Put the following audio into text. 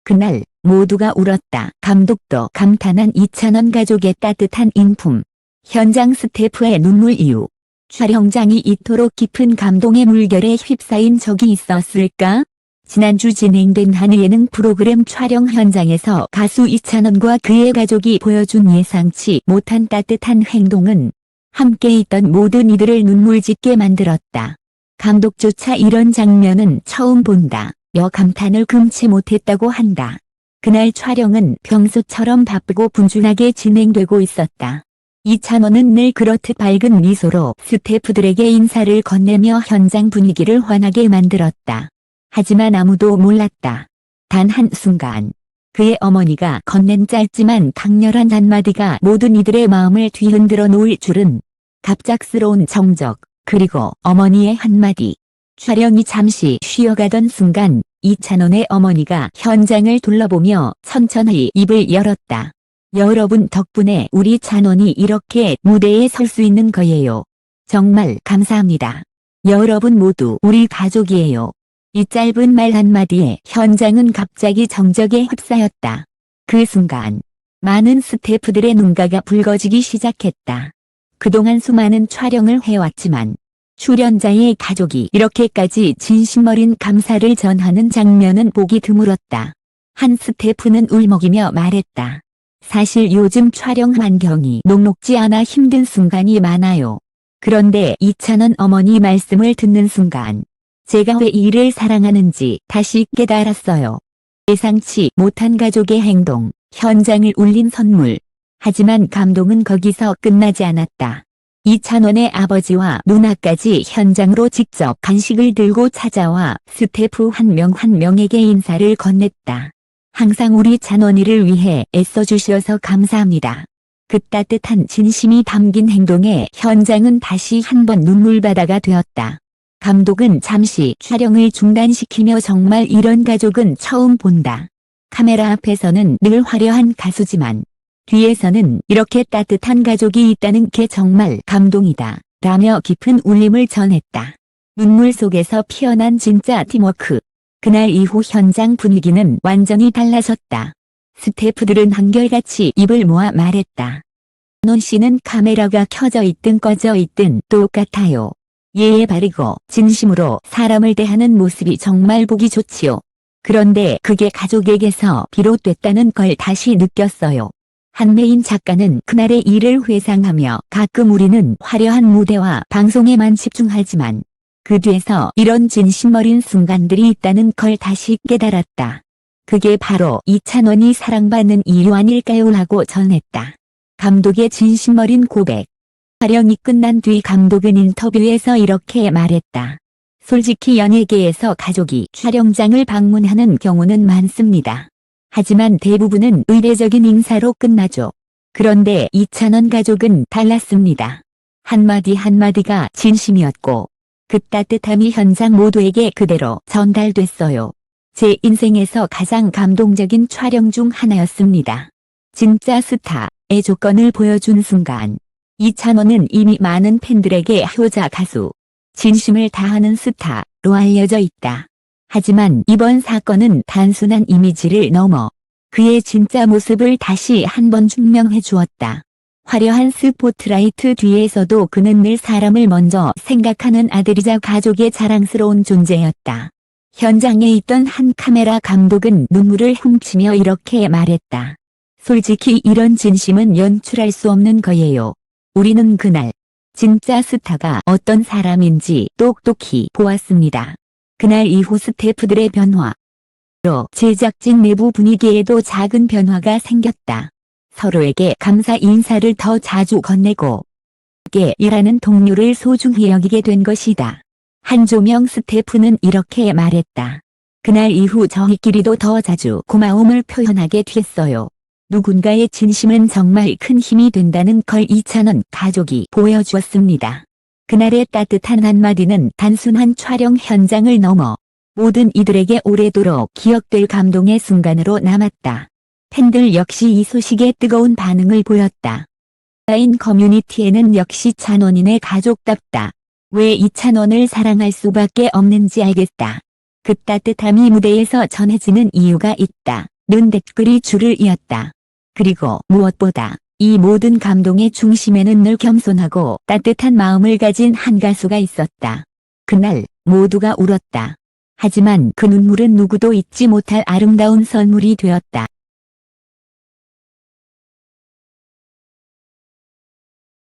그날 모두가 울었다. 감독도 감탄한 이찬원 가족의 따뜻한 인품. 현장 스태프의 눈물 이유. 촬영장이 이토록 깊은 감동의 물결에 휩싸인 적이 있었을까? 지난주 진행된 한 예능 프로그램 촬영 현장에서 가수 이찬원과 그의 가족이 보여준 예상치 못한 따뜻한 행동은 함께 있던 모든 이들을 눈물 짓게 만들었다. 감독조차 이런 장면은 처음 본다. 여 감탄을 금치 못했다고 한다. 그날 촬영은 평소처럼 바쁘고 분주하게 진행되고 있었다. 이찬원은 늘 그렇듯 밝은 미소로 스태프들에게 인사를 건네며 현장 분위기를 환하게 만들었다. 하지만 아무도 몰랐다. 단 한순간 그의 어머니가 건넨 짧지만 강렬한 한마디가 모든 이들의 마음을 뒤흔들어 놓을 줄은. 갑작스러운 정적, 그리고 어머니의 한마디. 촬영이 잠시 쉬어가던 순간 이찬원의 어머니가 현장을 둘러보며 천천히 입을 열었다. 여러분 덕분에 우리 찬원이 이렇게 무대에 설 수 있는 거예요. 정말 감사합니다. 여러분 모두 우리 가족이에요. 이 짧은 말 한마디에 현장은 갑자기 정적에 휩싸였다. 그 순간 많은 스태프들의 눈가가 붉어지기 시작했다. 그동안 수많은 촬영을 해왔지만 출연자의 가족이 이렇게까지 진심 어린 감사를 전하는 장면은 보기 드물었다. 한 스태프는 울먹이며 말했다. 사실 요즘 촬영 환경이 녹록지 않아 힘든 순간이 많아요. 그런데 이찬원 어머니 말씀을 듣는 순간 제가 왜 이 일을 사랑하는지 다시 깨달았어요. 예상치 못한 가족의 행동, 현장을 울린 선물. 하지만 감동은 거기서 끝나지 않았다. 이찬원의 아버지와 누나까지 현장으로 직접 간식을 들고 찾아와 스태프 한 명 한 명에게 인사를 건넸다. 항상 우리 찬원이를 위해 애써주셔서 감사합니다. 그 따뜻한 진심이 담긴 행동에 현장은 다시 한번 눈물바다가 되었다. 감독은 잠시 촬영을 중단시키며 정말 이런 가족은 처음 본다. 카메라 앞에서는 늘 화려한 가수지만 뒤에서는 이렇게 따뜻한 가족이 있다는 게 정말 감동이다. 라며 깊은 울림을 전했다. 눈물 속에서 피어난 진짜 팀워크. 그날 이후 현장 분위기는 완전히 달라졌다. 스태프들은 한결같이 입을 모아 말했다. 찬원 씨는 카메라가 켜져 있든 꺼져 있든 똑같아요. 예의 바르고 진심으로 사람을 대하는 모습이 정말 보기 좋지요. 그런데 그게 가족에게서 비롯됐다는 걸 다시 느꼈어요. 한메인 작가는 그날의 일을 회상하며 가끔 우리는 화려한 무대와 방송에만 집중하지만 그 뒤에서 이런 진심 어린 순간들이 있다는 걸 다시 깨달았다. 그게 바로 이찬원이 사랑받는 이유 아닐까요? 라고 전했다. 감독의 진심 어린 고백. 촬영이 끝난 뒤 감독은 인터뷰에서 이렇게 말했다. 솔직히 연예계에서 가족이 촬영장을 방문하는 경우는 많습니다. 하지만 대부분은 의례적인 인사로 끝나죠. 그런데 이찬원 가족은 달랐습니다. 한마디 한마디가 진심이었고 그 따뜻함이 현장 모두에게 그대로 전달됐어요. 제 인생에서 가장 감동적인 촬영 중 하나였습니다. 진짜 스타의 조건을 보여준 순간 이찬원은 이미 많은 팬들에게 효자 가수, 진심을 다하는 스타로 알려져 있다. 하지만 이번 사건은 단순한 이미지를 넘어 그의 진짜 모습을 다시 한번 증명해 주었다. 화려한 스포트라이트 뒤에서도 그는 늘 사람을 먼저 생각하는 아들이자 가족의 자랑스러운 존재였다. 현장에 있던 한 카메라 감독은 눈물을 훔치며 이렇게 말했다. 솔직히 이런 진심은 연출할 수 없는 거예요. 우리는 그날 진짜 스타가 어떤 사람인지 똑똑히 보았습니다. 그날 이후 스태프들의 변화로 제작진 내부 분위기에도 작은 변화가 생겼다. 서로에게 감사 인사를 더 자주 건네고 함께 일하는 동료를 소중히 여기게 된 것이다. 한조명 스태프는 이렇게 말했다. 그날 이후 저희끼리도 더 자주 고마움을 표현하게 됐어요. 누군가의 진심은 정말 큰 힘이 된다는 걸 이찬원 가족이 보여주었습니다. 그날의 따뜻한 한마디는 단순한 촬영 현장을 넘어 모든 이들에게 오래도록 기억될 감동의 순간으로 남았다. 팬들 역시 이 소식에 뜨거운 반응을 보였다. 온라인 커뮤니티에는 역시 찬원이네 가족답다. 왜 이찬원을 사랑할 수밖에 없는지 알겠다. 그 따뜻함이 무대에서 전해지는 이유가 있다. 는 댓글이 줄을 이었다. 그리고 무엇보다 이 모든 감동의 중심에는 늘 겸손하고 따뜻한 마음을 가진 한 가수가 있었다. 그날 모두가 울었다. 하지만 그 눈물은 누구도 잊지 못할 아름다운 선물이 되었다.